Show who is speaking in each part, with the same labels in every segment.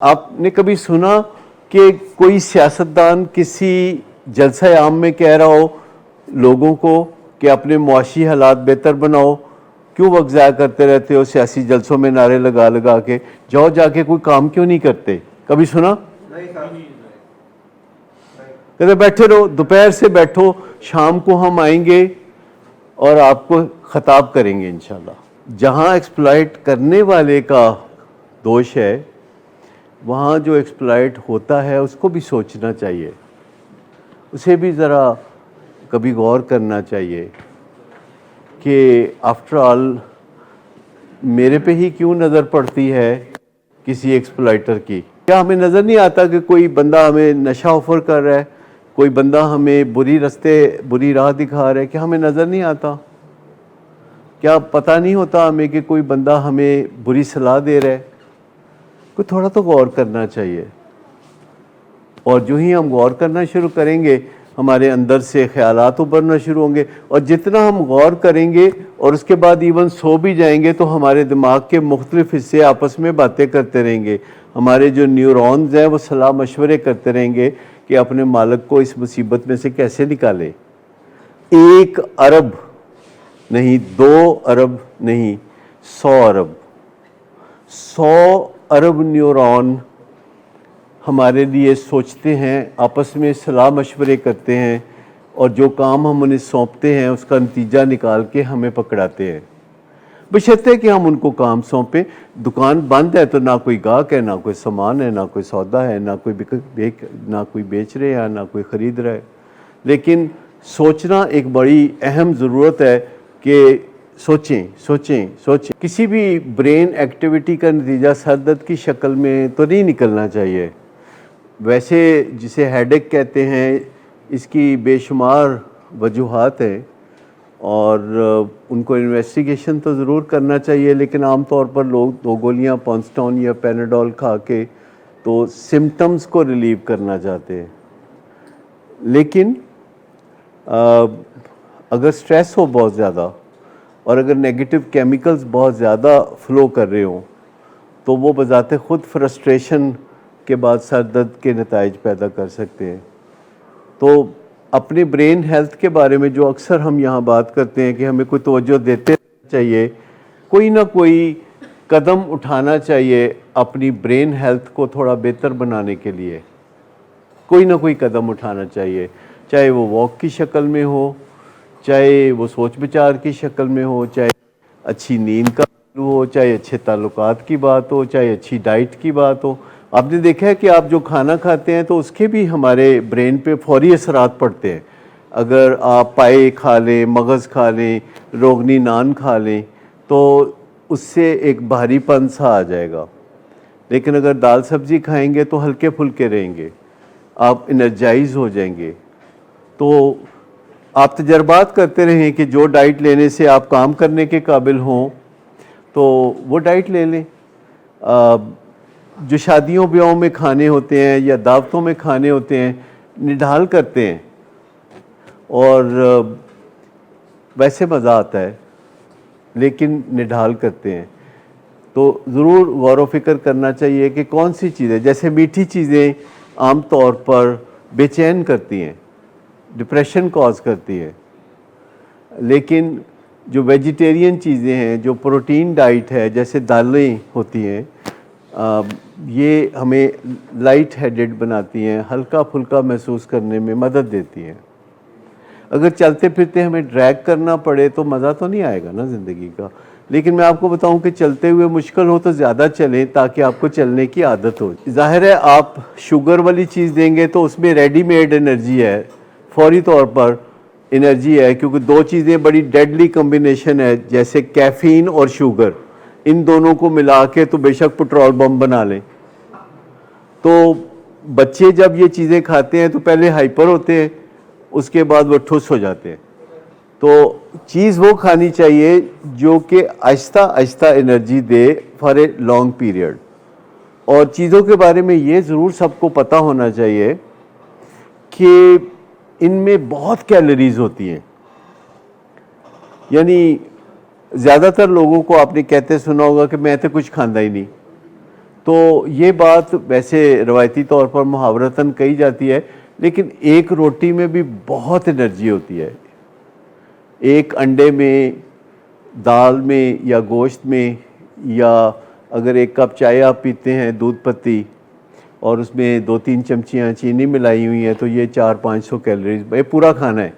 Speaker 1: آپ نے کبھی سنا کہ کوئی سیاستدان کسی جلسہ عام میں کہہ رہا ہو لوگوں کو کہ اپنے معاشی حالات بہتر بناؤ؟ کیوں وقت ضائع کرتے رہتے ہو سیاسی جلسوں میں نعرے لگا لگا کے؟ جاؤ جا کے کوئی کام کیوں نہیں کرتے؟ کبھی سنا؟ کہتے بیٹھے رہو، دوپہر سے بیٹھو، شام کو ہم آئیں گے اور آپ کو خطاب کریں گے انشاءاللہ۔ جہاں ایکسپلائٹ کرنے والے کا دوش ہے، وہاں جو ایکسپلائٹ ہوتا ہے اس کو بھی سوچنا چاہیے، اسے بھی ذرا کبھی غور کرنا چاہیے کہ آفٹر آل میرے پہ ہی کیوں نظر پڑتی ہے کسی ایکسپلائٹر کی؟ کیا ہمیں نظر نہیں آتا کہ کوئی بندہ ہمیں نشہ آفر کر رہا ہے، کوئی بندہ ہمیں بری راہ دکھا رہا ہے؟ کیا ہمیں نظر نہیں آتا؟ کیا پتہ نہیں ہوتا ہمیں کہ کوئی بندہ ہمیں بری صلاح دے رہا ہے؟ کوئی تھوڑا تو غور کرنا چاہیے۔ اور جو ہی ہم غور کرنا شروع کریں گے ہمارے اندر سے خیالات ابھرنا شروع ہوں گے، اور جتنا ہم غور کریں گے اور اس کے بعد ایون سو بھی جائیں گے تو ہمارے دماغ کے مختلف حصے آپس میں باتیں کرتے رہیں گے، ہمارے جو نیورونز ہیں وہ صلاح مشورے کرتے رہیں گے کہ اپنے مالک کو اس مصیبت میں سے کیسے نکالے۔ 1 ارب نہیں، 2 ارب نہیں، 100 ارب 100 ارب نیورون ہمارے لیے سوچتے ہیں، آپس میں صلاح مشورے کرتے ہیں، اور جو کام ہم انہیں سونپتے ہیں اس کا نتیجہ نکال کے ہمیں پکڑاتے ہیں، بشرطے کہ ہم ان کو کام سونپیں۔ دکان بند ہے تو نہ کوئی گاہک ہے، نہ کوئی سامان ہے، نہ کوئی سودا ہے، نہ کوئی بیچ رہے ہیں، نہ کوئی خرید رہا ہے۔ لیکن سوچنا ایک بڑی اہم ضرورت ہے کہ سوچیں۔ کسی بھی برین ایکٹیویٹی کا نتیجہ سر درد کی شکل میں تو نہیں نکلنا چاہیے۔ ویسے جسے ہیڈ ایک کہتے ہیں، اس کی بے شمار وجوہات ہیں اور ان کو انویسٹیگیشن تو ضرور کرنا چاہیے، لیکن عام طور پر لوگ 2 گولیاں پونسٹون یا پیناڈول کھا کے تو سمٹمز کو ریلیو کرنا چاہتے ہیں۔ لیکن اگر سٹریس ہو بہت زیادہ اور اگر نیگیٹو کیمیکلز بہت زیادہ فلو کر رہے ہوں تو وہ بذات خود فرسٹریشن کے بعد سر درد کے نتائج پیدا کر سکتے ہیں۔ تو اپنے برین ہیلتھ کے بارے میں جو اکثر ہم یہاں بات کرتے ہیں کہ ہمیں کوئی توجہ دیتے چاہیے، کوئی نہ کوئی قدم اٹھانا چاہیے اپنی برین ہیلتھ کو تھوڑا بہتر بنانے کے لیے، کوئی نہ کوئی قدم اٹھانا چاہیے، چاہے وہ واک کی شکل میں ہو، چاہے وہ سوچ بچار کی شکل میں ہو، چاہے اچھی نیند کا ہو، چاہے اچھے تعلقات کی بات ہو، چاہے اچھی ڈائٹ کی بات ہو۔ آپ نے دیکھا ہے کہ آپ جو کھانا کھاتے ہیں تو اس کے بھی ہمارے برین پہ فوری اثرات پڑتے ہیں۔ اگر آپ پائے کھا لیں، مغز کھا لیں، روغنی نان کھا لیں تو اس سے ایک بھاری پن سا آ جائے گا، لیکن اگر دال سبزی کھائیں گے تو ہلکے پھلکے رہیں گے، آپ انرجائز ہو جائیں گے۔ تو آپ تجربات کرتے رہیں کہ جو ڈائٹ لینے سے آپ کام کرنے کے قابل ہوں تو وہ ڈائٹ لے لیں۔ جو شادیوں بیاہوں میں کھانے ہوتے ہیں یا دعوتوں میں کھانے ہوتے ہیں، نڈھال کرتے ہیں اور ویسے مزہ آتا ہے لیکن نڈھال کرتے ہیں، تو ضرور غور و فکر کرنا چاہیے کہ کون سی چیزیں، جیسے میٹھی چیزیں عام طور پر بے چین کرتی ہیں، ڈپریشن کاز کرتی ہے، لیکن جو ویجیٹیرین چیزیں ہیں، جو پروٹین ڈائٹ ہے، جیسے دالیں ہوتی ہیں، یہ ہمیں لائٹ ہیڈڈ بناتی ہیں، ہلکا پھلکا محسوس کرنے میں مدد دیتی ہیں۔ اگر چلتے پھرتے ہمیں ڈریگ کرنا پڑے تو مزہ تو نہیں آئے گا نا زندگی کا۔ لیکن میں آپ کو بتاؤں کہ چلتے ہوئے مشکل ہو تو زیادہ چلیں تاکہ آپ کو چلنے کی عادت ہو۔ ظاہر ہے آپ شوگر والی چیز دیں گے تو اس میں ریڈی میڈ انرجی ہے، فوری طور پر انرجی ہے، کیونکہ 2 چیزیں بڑی ڈیڈلی کمبینیشن ہے، جیسے کیفین اور شوگر، ان دونوں کو ملا کے تو بے شک پٹرول بم بنا لیں۔ تو بچے جب یہ چیزیں کھاتے ہیں تو پہلے ہائپر ہوتے ہیں، اس کے بعد وہ ٹھس ہو جاتے ہیں۔ تو چیز وہ کھانی چاہیے جو کہ آہستہ آہستہ energy they for a long period. اور چیزوں کے بارے میں یہ ضرور سب کو پتہ ہونا چاہیے کہ ان میں بہت کیلوریز ہوتی ہیں، یعنی زیادہ تر لوگوں کو آپ نے کہتے سنا ہوگا کہ میں تو کچھ کھاندہ ہی نہیں، تو یہ بات ویسے روایتی طور پر محاورتاً کہی جاتی ہے، لیکن ایک روٹی میں بھی بہت انرجی ہوتی ہے. ایک انڈے میں، دال میں یا گوشت میں، یا اگر ایک کپ چائے آپ پیتے ہیں دودھ پتی اور اس میں 2-3 چمچیاں چینی ملائی ہوئی ہیں تو یہ 400-500 کیلوریز، یہ پورا کھانا ہے.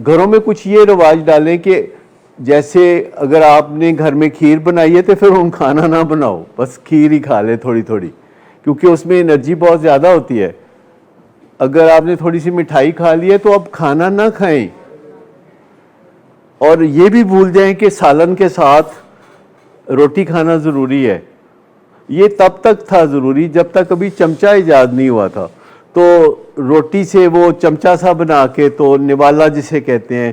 Speaker 1: گھروں میں کچھ یہ رواج ڈالیں کہ جیسے اگر آپ نے گھر میں کھیر بنائی ہے تو پھر ہم کھانا نہ بناؤ، بس کھیر ہی کھا لیں تھوڑی تھوڑی، کیونکہ اس میں انرجی بہت زیادہ ہوتی ہے. اگر آپ نے تھوڑی سی مٹھائی کھا لی ہے تو اب کھانا نہ کھائیں. اور یہ بھی بھول جائیں کہ سالن کے ساتھ روٹی کھانا ضروری ہے. یہ تب تک تھا ضروری جب تک ابھی چمچہ ایجاد نہیں ہوا تھا. تو روٹی سے وہ چمچہ سا بنا کے، تو نوالا جسے کہتے ہیں،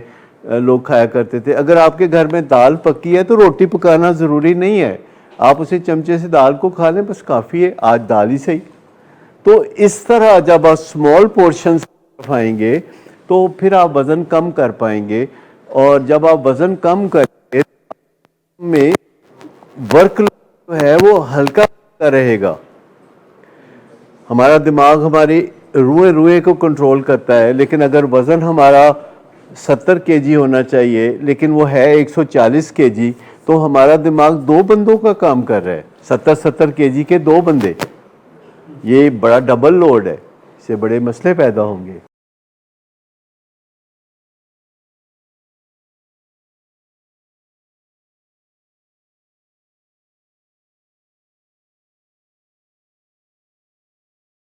Speaker 1: لوگ کھایا کرتے تھے. اگر آپ کے گھر میں دال پکی ہے تو روٹی پکانا ضروری نہیں ہے، آپ اسے چمچے سے دال کو کھا لیں بس کافی ہے، آج دال ہی صحیح. تو اس طرح جب آپ اسمال پورشنز کھائیں گے تو پھر آپ وزن کم کر پائیں گے. اور جب آپ وزن کم کریں گے میں ورک لوڈ جو ہے وہ ہلکا رہے گا. ہمارا دماغ ہماری روئے کو کنٹرول کرتا ہے، لیکن اگر وزن ہمارا 70 کے جی ہونا چاہیے لیکن وہ ہے 140 کے جی، تو ہمارا دماغ 2 بندوں کا کام کر رہا ہے. 70 کے جی کے 2 بندے، یہ بڑا ڈبل لوڈ ہے، اس سے بڑے مسئلے پیدا ہوں گے.